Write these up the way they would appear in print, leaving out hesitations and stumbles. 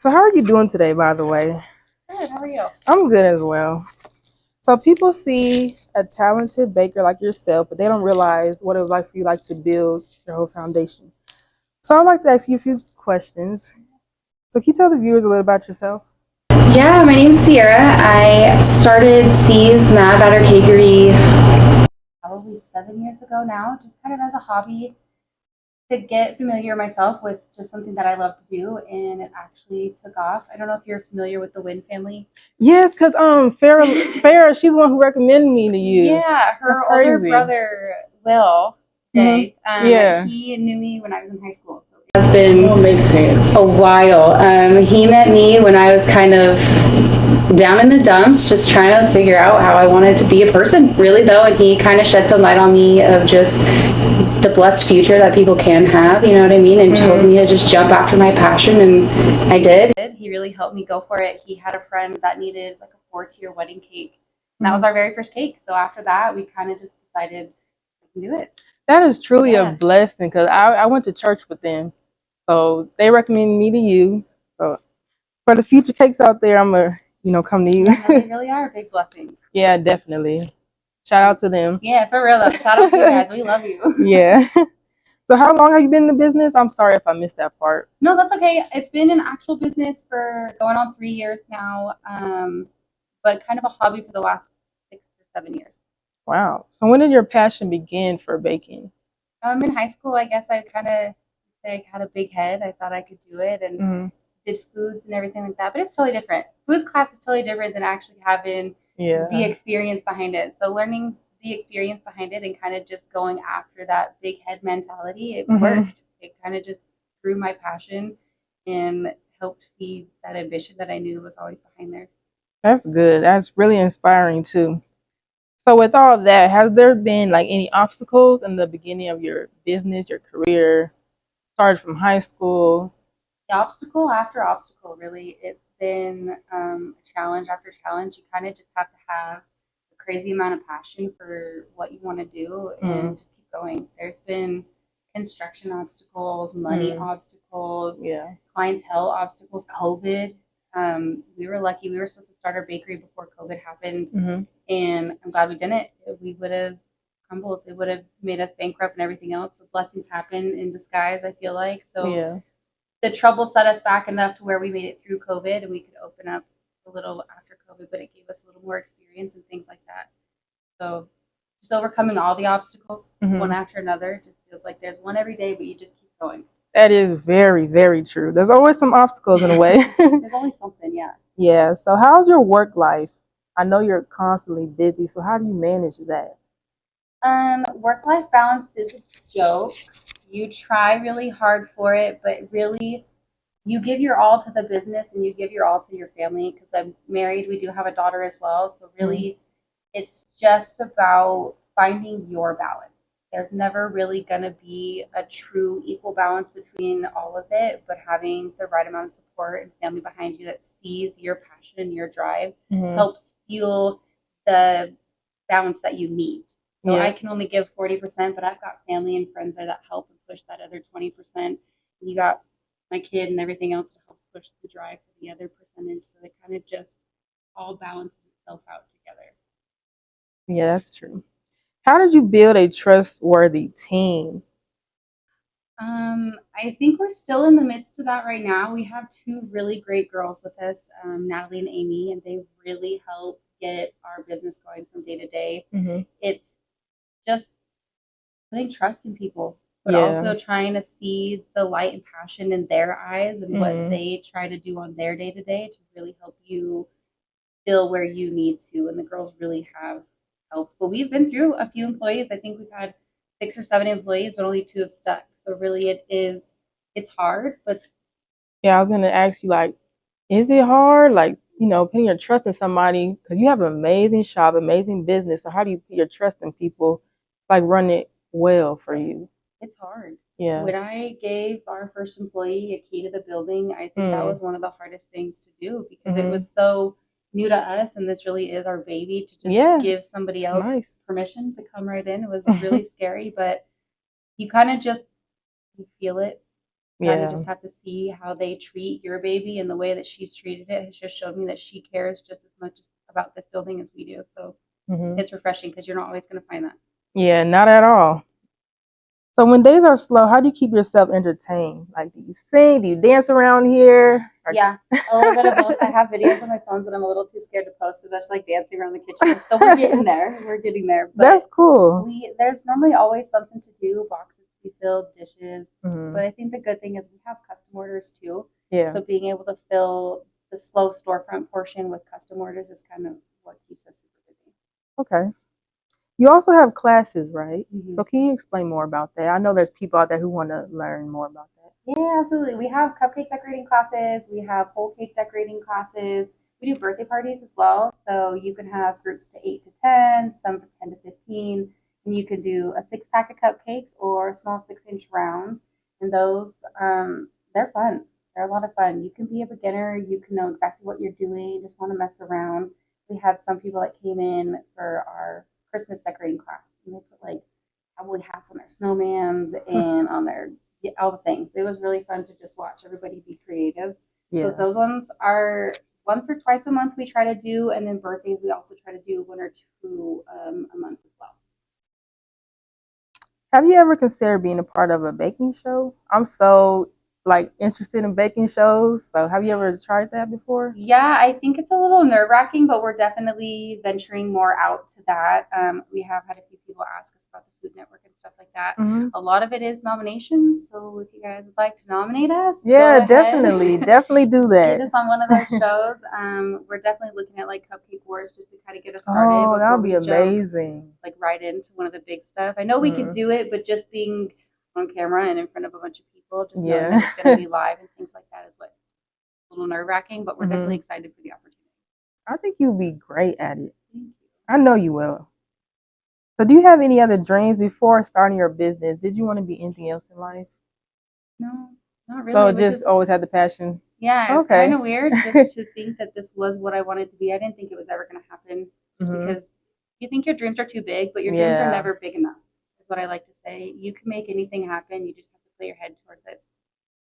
So how are you doing today, by the way? Good. How are you? I'm good as well. So people see a talented baker like yourself, but they don't realize what it was like for you like to build your whole foundation. So I'd like to ask you a few questions. So can you tell the viewers a little about yourself? Yeah, my name's Sierra. I started C's Mad Batter Cakery probably 7 years ago now, just kind of as a hobby to get familiar myself with just something that I love to do, and it actually took off. I don't know if you're familiar with the Wynn family. Yes, because Farrah, she's the one who recommended me to you. Yeah, That's her older crazy. brother Will Hmm. Jay, Yeah. he knew me when I was in high school. So it's been a while. He met me when I was kind of down in the dumps, just trying to figure out how I wanted to be a person, really, though. And he kind of shed some light on me of just the blessed future that people can have, you know what I mean? And told me to just jump after my passion, and I did. He really helped me go for it. He had a friend that needed like a 4-tier wedding cake. And that was our very first cake. So after that, we kind of just decided we can do it. That is truly a Yeah. blessing because I went to church with them. So they recommended me to you. So for the future cakes out there, I'm going to come to you. Yeah, no, they really are a big blessing. Yeah, definitely. Shout out to them. Yeah, for real though. Shout out to you guys. We love you. Yeah. So how long have you been in the business? I'm sorry if I missed that part. No, that's okay. It's been an actual business for going on 3 years now, but kind of a hobby for the last 6 or 7 years. Wow. So when did your passion begin for baking? In high school, I guess I kind of say I had a big head. I thought I could do it and Hmm. did foods and everything like that. But it's totally different. Foods class is totally different than actually having Yeah. the experience behind it. So learning the experience behind it and kind of just going after that big head mentality, it worked. It kind of just grew my passion and helped feed that ambition that I knew was always behind there. That's good. That's really inspiring too. So with all that, has there been like any obstacles in the beginning of your business, your career, started from high school? Obstacle after obstacle, really. It's been challenge after challenge. You kind of just have to have a crazy amount of passion for what you want to do Mm, and just keep going. There's been construction obstacles, money mm, obstacles, yeah. clientele obstacles, COVID. We were lucky. We were supposed to start our bakery before COVID happened, Hmm. and I'm glad we didn't. We would have crumbled. It would have made us bankrupt and everything else. So blessings happen in disguise, I feel like. So Yeah. the trouble set us back enough to where we made it through COVID and we could open up a little after COVID, but it gave us a little more experience and things like that. So just overcoming all the obstacles one Hmm. after another, it just feels like there's one every day, but you just keep going. That is very, very true. There's always some obstacles in the way. There's always something, yeah. Yeah. So how's your work life? I know you're constantly busy, so how do you manage that? Work life balance is a joke. You try really hard for it, but really you give your all to the business and you give your all to your family because I'm married. We do have a daughter as well. So Mm, really it's just about finding your balance. There's never really going to be a true equal balance between all of it, but having the right amount of support and family behind you that sees your passion and your drive hmm. helps fuel the balance that you need. So I Yeah. can only give 40%, but I've got family and friends there that help and push that other 20%. You got my kid and everything else to help push the drive for the other percentage. So it kind of just all balances itself out together. Yeah, that's true. How did you build a trustworthy team? I think we're still in the midst of that right now. We have two really great girls with us, Natalie and Amy, and they really help get our business going from day to day. Hmm. It's just putting trust in people, but Yeah. also trying to see the light and passion in their eyes and what Hmm. they try to do on their day to day to really help you still where you need to. And the girls really have helped. But we've been through a few employees. I think we've had 6 or 7 employees, but only 2 have stuck. So really, it's hard, but Yeah, I was gonna ask you like, is it hard? Like, putting your trust in somebody because you have an amazing shop, amazing business. So how do you put your trust in people, like run it well for you? it's hard. Yeah. When I gave our first employee a key to the building, I think that Mm. was one of the hardest things to do because it Hmm. was so new to us, and this really is our baby to just Yeah, give somebody it's else nice. permission to come right in. It was really scary, but you kind of just you feel it kind of Yeah. just have to see how they treat your baby, and the way that she's treated it has just showed me that she cares just as much about this building as we do. So Hmm. it's refreshing because you're not always going to find that. Yeah, not at all. So when days are slow, how do you keep yourself entertained? Like, do you sing? Do you dance around here? Yeah, a little bit of both. I have videos on my phone that I'm a little too scared to post, especially like dancing around the kitchen. So we're getting there. We're getting there. That's But cool. there's normally always something to do, boxes to be filled, dishes. Hmm. But I think the good thing is we have custom orders too. Yeah. So being able to fill the slow storefront portion with custom orders is kind of what keeps us super busy. Okay. You also have classes, right? Mm-hmm. So can you explain more about that? I know there's people out there who want to learn more about that. Yeah, absolutely. We have cupcake decorating classes. We have whole cake decorating classes. We do birthday parties as well. So you can have groups to 8 to 10, some for 10 to 15. And you can do a 6 pack of cupcakes or a small 6-inch round. And those, they're fun. They're a lot of fun. You can be a beginner. You can know exactly what you're doing. You just want to mess around. We had some people that came in for our Christmas decorating class. And they put like cowboy hats on their snowmans and on their all the things. It was really fun to just watch everybody be creative. So Yeah. those ones are once or twice a month we try to do, and then birthdays we also try to do 1 or 2 a month as well. Have you ever considered being a part of a baking show? I'm so like interested in baking shows. So have you ever tried that before? Yeah, I think it's a little nerve-wracking, but we're definitely venturing more out to that. We have had a few people ask us about the Food Network and stuff like that. Mm-hmm. A lot of it is nominations, so if you guys would like to nominate us, Yeah, go definitely. ahead. Definitely do that. Get us on one of those shows. We're definitely looking at like Cupcakewars just to kind of get us started Oh, that before would be we jump amazing. like right into one of the big stuff. I know we could do it, but just being on camera and in front of a bunch of people, just knowing that Yeah. it's going to be live and things like that is what a little nerve wracking, but we're definitely Hmm. excited for the opportunity. I think you'll be great at it. Thank you. I know you will. So do you have any other dreams before starting your business? Did you want to be anything else in life? No, not So really, which just is always had the passion. yeah, it's kind Okay. of weird just to think that this was what I wanted to be. I didn't think it was ever going to happen just Hmm. because you think your dreams are too big, but your dreams are Yeah, never big enough, is what I like to say. You can make anything happen. You just have to put your head towards it.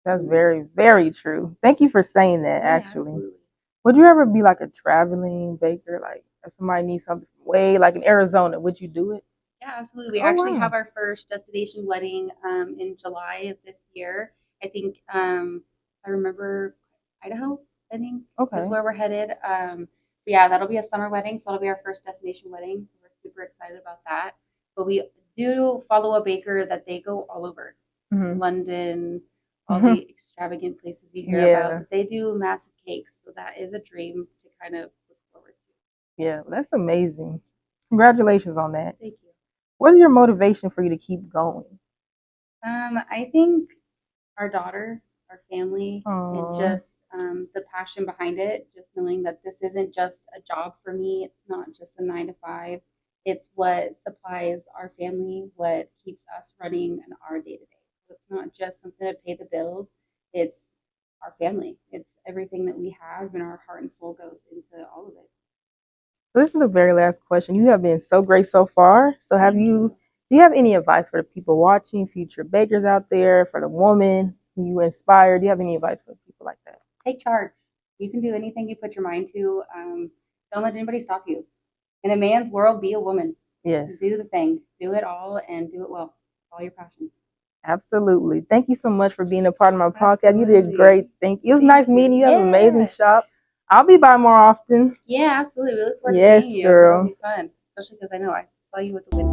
that's very, very true. Thank you for saying that, Yeah, actually. absolutely. Would you ever be like a traveling baker? Like if somebody needs something from way like in Arizona, would you do it? Yeah, absolutely. We Oh actually have wow. our first destination wedding in July of this year. I think I remember Idaho, I think, is Okay. where we're headed. But yeah, that'll be a summer wedding, so that'll be our first destination wedding. So we're super excited about that. But we do follow a baker that they go all over Hmm. London, all the extravagant places you hear about. Yeah. But they do massive cakes, so that is a dream to kind of look forward to. Yeah. That's amazing. Congratulations on that. Thank you. What is your motivation for you to keep going? I think our daughter, our family, and Oh. just the passion behind it, just knowing that this isn't just a job for me, it's not just a 9 to 5. It's what supplies our family, what keeps us running in our day to day. So it's not just something to pay the bills, it's our family. It's everything that we have, and our heart and soul goes into all of it. This is the very last question. You have been so great so far. So do you have any advice for the people watching, future bakers out there, for the woman who you inspire? Do you have any advice for people like that? Take charge. You can do anything you put your mind to. Don't let anybody stop you. In a man's world, be a woman. Yes, Do the thing, do it all, and do it well. All your passion. absolutely. Thank you so much for being a part of my podcast. You did Absolutely. great. Thank you. It was Thank nice you. meeting you. You have an amazing Yeah. shop. I'll be by more often. Yeah, absolutely. We look forward to Yes, seeing you. That'll girl. be fun, especially because I know I saw you with the wind.